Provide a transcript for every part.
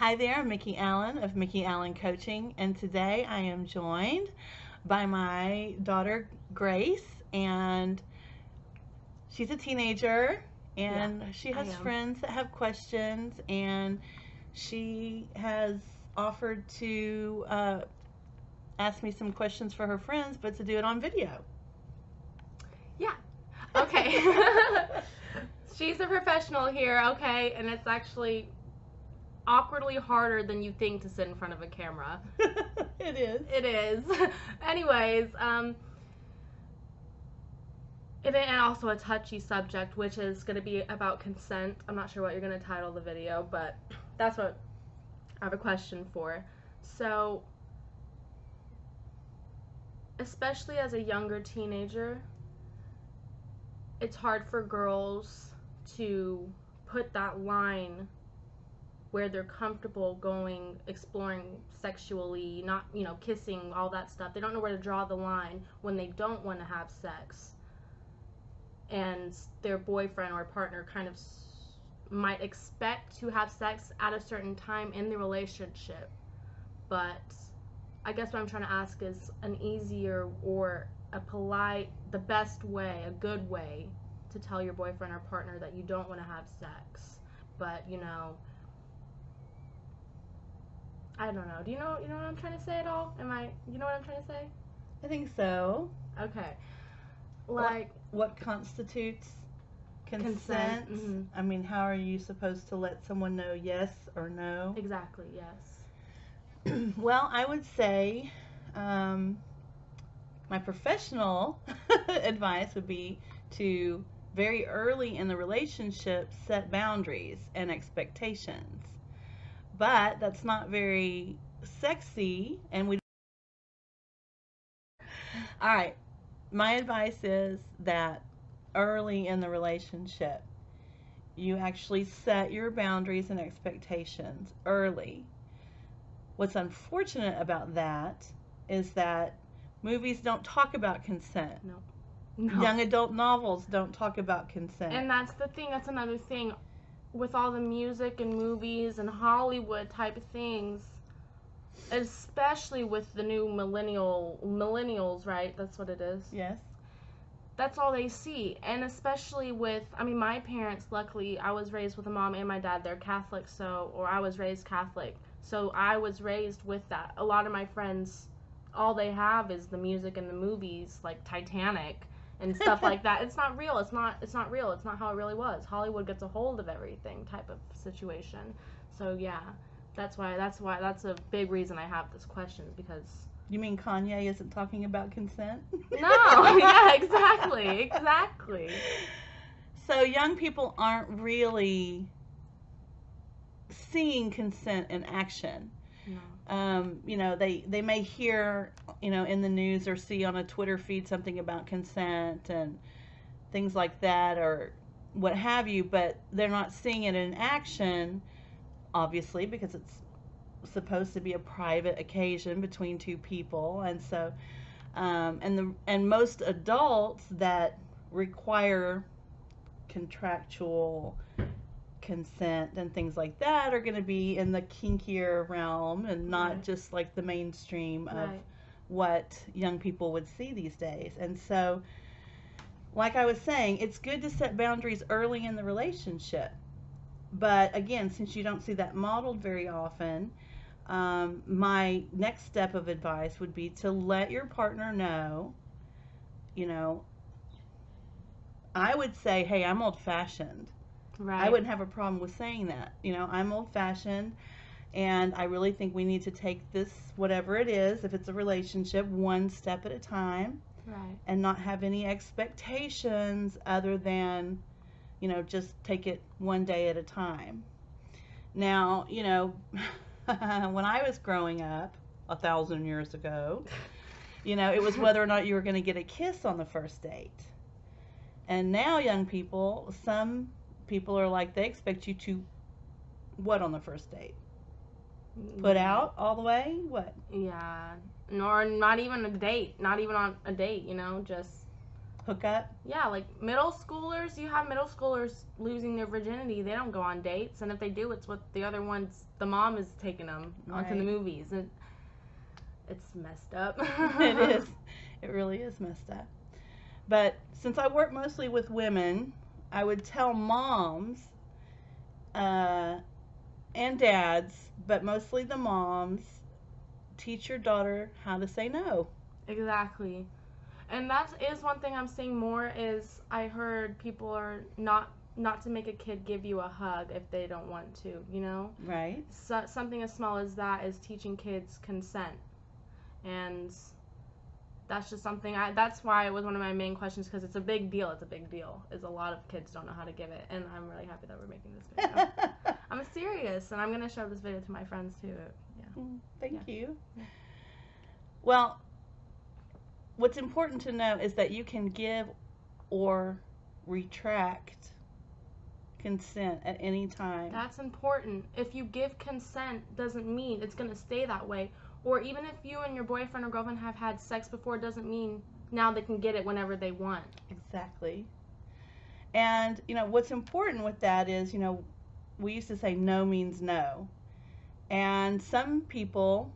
Hi there, I'm Micki Allen of Micki Allen Coaching, and today I am joined by my daughter Grace, and she's a teenager, and she I has am. friends that have questions, and she has offered to ask me some questions for her friends, but to do it on video. Yeah. Okay. She's a professional here, okay, and it's actually awkwardly harder than you think to sit in front of a camera. It is. It is. Anyways, and also a touchy subject, which is going to be about consent. I'm not sure what you're going to title the video, but that's what I have a question for. So, especially as a younger teenager, it's hard for girls to put that line where they're comfortable going exploring sexually, not, kissing, all that stuff. They don't know where to draw the line when they don't want to have sex, and their boyfriend or partner kind of might expect to have sex at a certain time in the relationship. But I guess what I'm trying to ask is an easier or a polite, the best way, a good way to tell your boyfriend or partner that you don't want to have sex. But, I don't know. Do you know what I'm trying to say at all? You know what I'm trying to say? I think so. Okay. What constitutes consent? Mm-hmm. I mean, how are you supposed to let someone know yes or no? Exactly, yes. Well, I would say my professional advice would be to very early in the relationship set boundaries and expectations. But that's not very sexy, and we. All right, my advice is that early in the relationship, you actually set your boundaries and expectations early. What's unfortunate about that is that movies don't talk about consent. No. Young adult novels don't talk about consent. And that's the thing, that's another thing. With all the music and movies and Hollywood type of things, especially with the new millennials, right? That's what it is. Yes. That's all they see. And especially with, my parents, luckily, I was raised with a mom and my dad. They're Catholic, or I was raised Catholic. So I was raised with that. A lot of my friends, all they have is the music and the movies, like Titanic and stuff like that. It's not real. It's not real. It's not how it really was. Hollywood gets a hold of everything type of situation. So yeah, that's a big reason I have this question, because You mean Kanye isn't talking about consent? no, yeah, exactly. So young people aren't really seeing consent in action. No. They may hear, in the news or see on a Twitter feed something about consent and things like that or what have you, but they're not seeing it in action, obviously, because it's supposed to be a private occasion between two people. And so, and most adults that require contractual consent and things like that are going to be in the kinkier realm and not Right. just like the mainstream of Right. what young people would see these days. And so, like I was saying, it's good to set boundaries early in the relationship. But again, since you don't see that modeled very often, my next step of advice would be to let your partner know, you know, I would say, hey, I'm old fashioned. Right. I wouldn't have a problem with saying that. I'm old fashioned, and I really think we need to take this, whatever it is, if it's a relationship, one step at a time. Right. And not have any expectations other than, just take it one day at a time. Now, when I was growing up 1,000 years ago, it was whether or not you were going to get a kiss on the first date. And now young people, some people are like, they expect you to what on the first date? Put out all the way? What? Yeah. Nor not even a date. Not even on a date, just hook up. Yeah, like middle schoolers, you have middle schoolers losing their virginity. They don't go on dates, and if they do, it's with the other ones. The mom is taking them onto the Right. movies, and it's messed up. It is. It really is messed up. But since I work mostly with women, I would tell moms uh, and dads, but mostly the moms, teach your daughter how to say no. Exactly. And that is one thing I'm seeing more is I heard people are not to make a kid give you a hug if they don't want to, you know? Right. So, something as small as that is teaching kids consent. And that's just something that's why it was one of my main questions, because it's a big deal. It's a big deal. Is a lot of kids don't know how to give it, and I'm really happy that we're making this video. I'm serious, and I'm going to show this video to my friends too. Yeah. Thank Yeah. you. Yeah. Well, what's important to know is that you can give or retract consent at any time. That's important. If you give consent, doesn't mean it's going to stay that way. Or even if you and your boyfriend or girlfriend have had sex before, doesn't mean now they can get it whenever they want. Exactly. And, what's important with that is, we used to say no means no. And some people,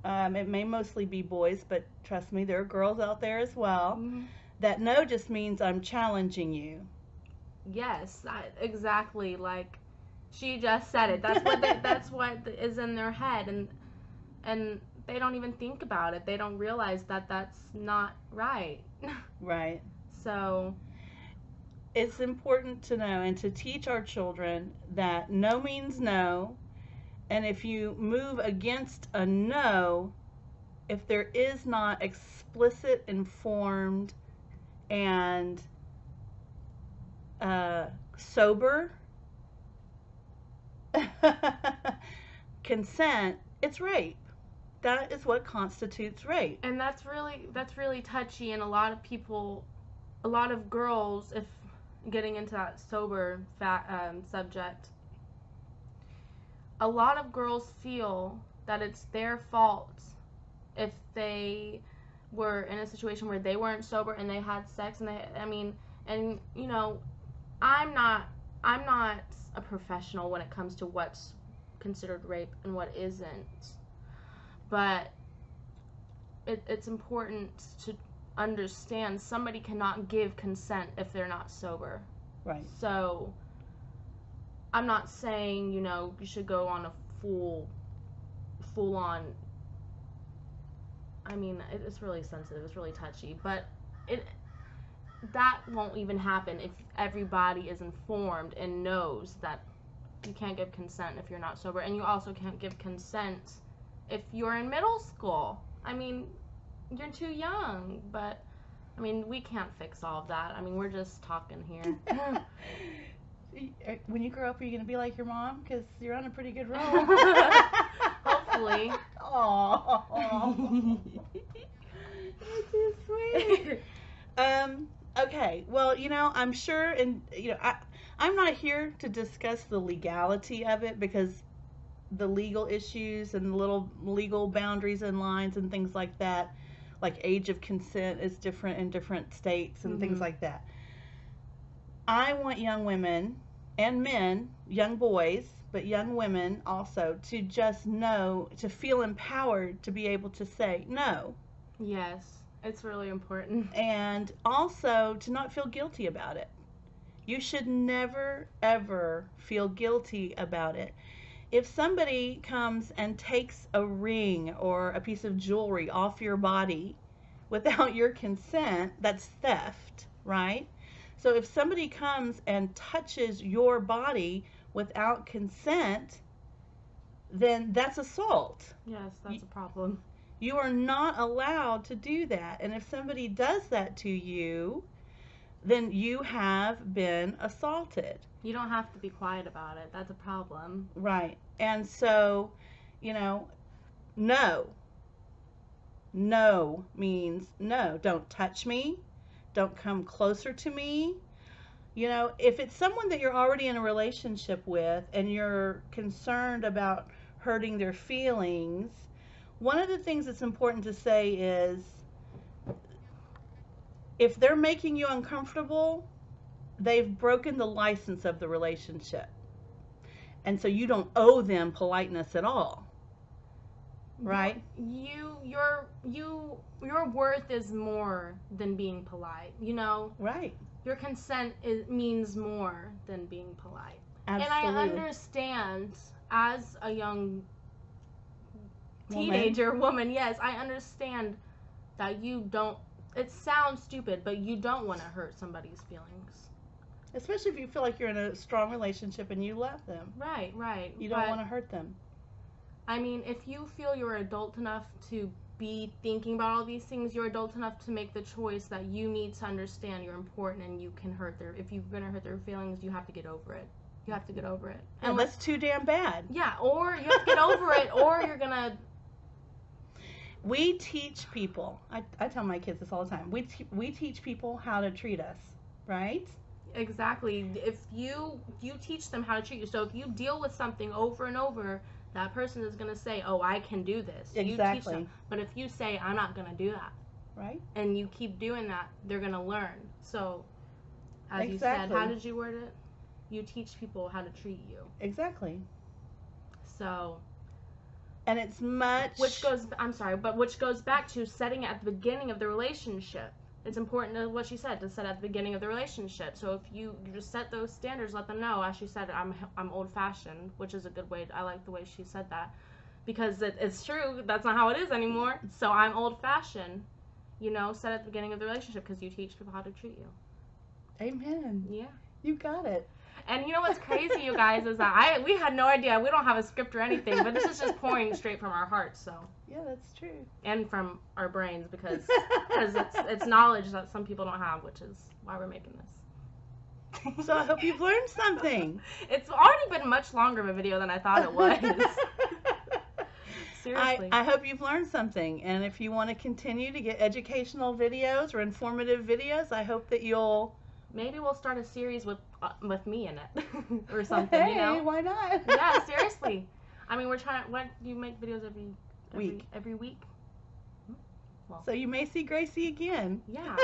it may mostly be boys, but trust me, there are girls out there as well, Mm-hmm. that no just means I'm challenging you. Yes, exactly. Like she just said it. That's what is in their head, and they don't even think about it. They don't realize that that's not right. Right. So It's important to know and to teach our children that no means no, and if you move against a no, if there is not explicit, informed, and sober consent, it's rape. That is what constitutes rape. and that's really touchy, and a lot of girls, if getting into that sober subject, a lot of girls feel that it's their fault if they were in a situation where they weren't sober and they had sex, and I'm not a professional when it comes to what's considered rape and what isn't, but it's important to understand somebody cannot give consent if they're not sober. Right. So I'm not saying you should go on a full on. I mean, it's really sensitive. It's really touchy, but that won't even happen if everybody is informed and knows that you can't give consent if you're not sober, and you also can't give consent if you're in middle school. I mean, you're too young, but I mean, we can't fix all of that. I mean, we're just talking here. When you grow up, are you going to be like your mom? Because you're on a pretty good roll. Hopefully. Aww. That's too sweet. Okay. Well, I'm sure, and I'm not here to discuss the legality of it, because the legal issues and the little legal boundaries and lines and things like that, like age of consent is different in different states and things like that. I want young women and men, young boys, but young women also, to just know, to feel empowered to be able to say no. Yes, it's really important. And also to not feel guilty about it. You should never, ever feel guilty about it. If somebody comes and takes a ring or a piece of jewelry off your body without your consent, that's theft, right? So if somebody comes and touches your body without consent, then that's assault. Yes, that's a problem. You are not allowed to do that. And if somebody does that to you, then you have been assaulted. You don't have to be quiet about it. That's a problem. Right. And so, no. No means no. Don't touch me. Don't come closer to me. If it's someone that you're already in a relationship with and you're concerned about hurting their feelings, one of the things that's important to say is, if they're making you uncomfortable, they've broken the license of the relationship. And so you don't owe them politeness at all. Right? Your worth is more than being polite, you know? Right. Your consent means more than being polite. Absolutely. And I understand, as a young teenager woman, yes, I understand that you don't, it sounds stupid, but you don't want to hurt somebody's feelings. Especially if you feel like you're in a strong relationship and you love them. Right, right. You don't want to hurt them. I mean, if you feel you're adult enough to be thinking about all these things, you're adult enough to make the choice that you need to understand you're important and you can hurt their, if you're going to hurt their feelings, you have to get over it. You have to get over it. And that's too damn bad. Yeah, or you have to get over it, or you're going to... We teach people, I tell my kids this all the time, we teach people how to treat us, right? Exactly. If you teach them how to treat you, so if you deal with something over and over, that person is going to say, oh, I can do this. Exactly. You teach them. But if you say, I'm not going to do that, right? And you keep doing that, they're going to learn. So, as you said, how did you word it? You teach people how to treat you. Exactly. So... And it's much... Which goes back to setting at the beginning of the relationship. It's important to what she said, to set at the beginning of the relationship. So if you just set those standards, let them know. As she said, I'm old-fashioned, which is a good way. I like the way she said that. Because it's true. That's not how it is anymore. So I'm old-fashioned. You know, set at the beginning of the relationship because you teach people how to treat you. Amen. Yeah. You got it. And you know what's crazy, you guys, is that we had no idea. We don't have a script or anything, but this is just pouring straight from our hearts, so. Yeah, that's true. And from our brains, because it's knowledge that some people don't have, which is why we're making this. So I hope you've learned something. It's already been much longer of a video than I thought it was. Seriously. I hope you've learned something, and if you want to continue to get educational videos or informative videos, I hope that you'll... Maybe we'll start a series with me in it or something, hey, you know? Why not? Yeah, seriously. I mean, we're trying. What do you make videos every week? Well, so you may see Gracie again. Yeah.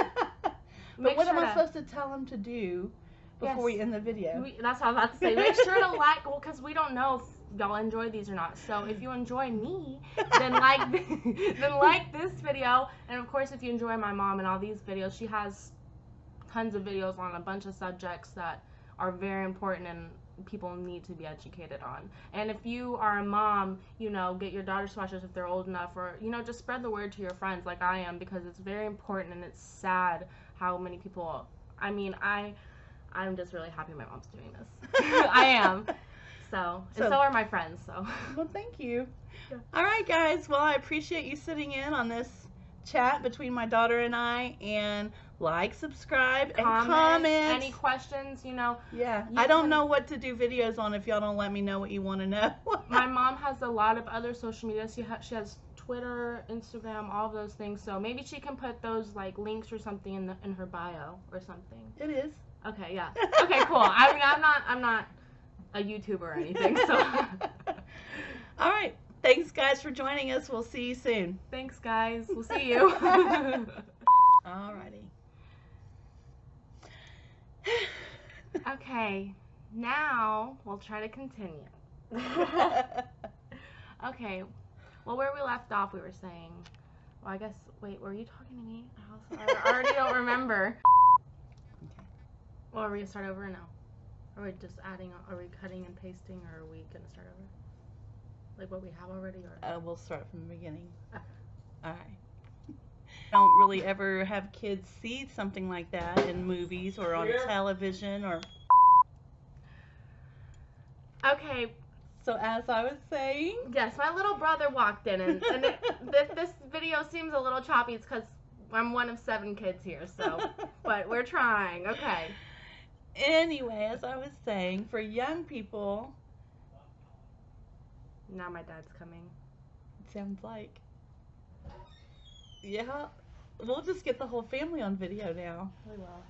But what am I supposed to tell him to do before we end the video? That's what I was about to say. Make sure to like, well, because we don't know if y'all enjoy these or not. So if you enjoy me, then like this video, and of course if you enjoy my mom and all these videos, she has tons of videos on a bunch of subjects that are very important and people need to be educated on. And if you are a mom, you know, get your daughters to watch this if they're old enough, or, you know, just spread the word to your friends like I am, because it's very important and it's sad how many people, I mean, I'm just really happy my mom's doing this. I am. So are my friends, so. Well, thank you. Yeah. All right, guys. Well, I appreciate you sitting in on this chat between my daughter and I, and like, subscribe, and comment. Any questions, you know. Yeah. I don't know what to do videos on if y'all don't let me know what you want to know. My mom has a lot of other social media. She has Twitter, Instagram, all of those things. So maybe she can put those like links or something in her bio or something. It is. Okay, yeah. Okay, cool. I mean, I'm not a YouTuber or anything, so. All right. Thanks, guys, for joining us. We'll see you soon. Thanks, guys. We'll see you. All righty. Okay, now we'll try to continue. Okay, well, where we left off, we were saying, well, I guess, wait, were you talking to me? I already don't remember. Okay. Well, are we gonna start over or no? Are we just adding, are we cutting and pasting, or are we gonna start over? Like what we have already, or? We'll start from the beginning. Okay. All right. Don't really ever have kids see something like that in movies or on television or... Okay. So as I was saying... Yes, my little brother walked in, and this video seems a little choppy. It's because I'm one of 7 kids here, so... But we're trying. Okay. Anyway, as I was saying, for young people... Now my dad's coming. It sounds like... Yeah, we'll just get the whole family on video now. We will.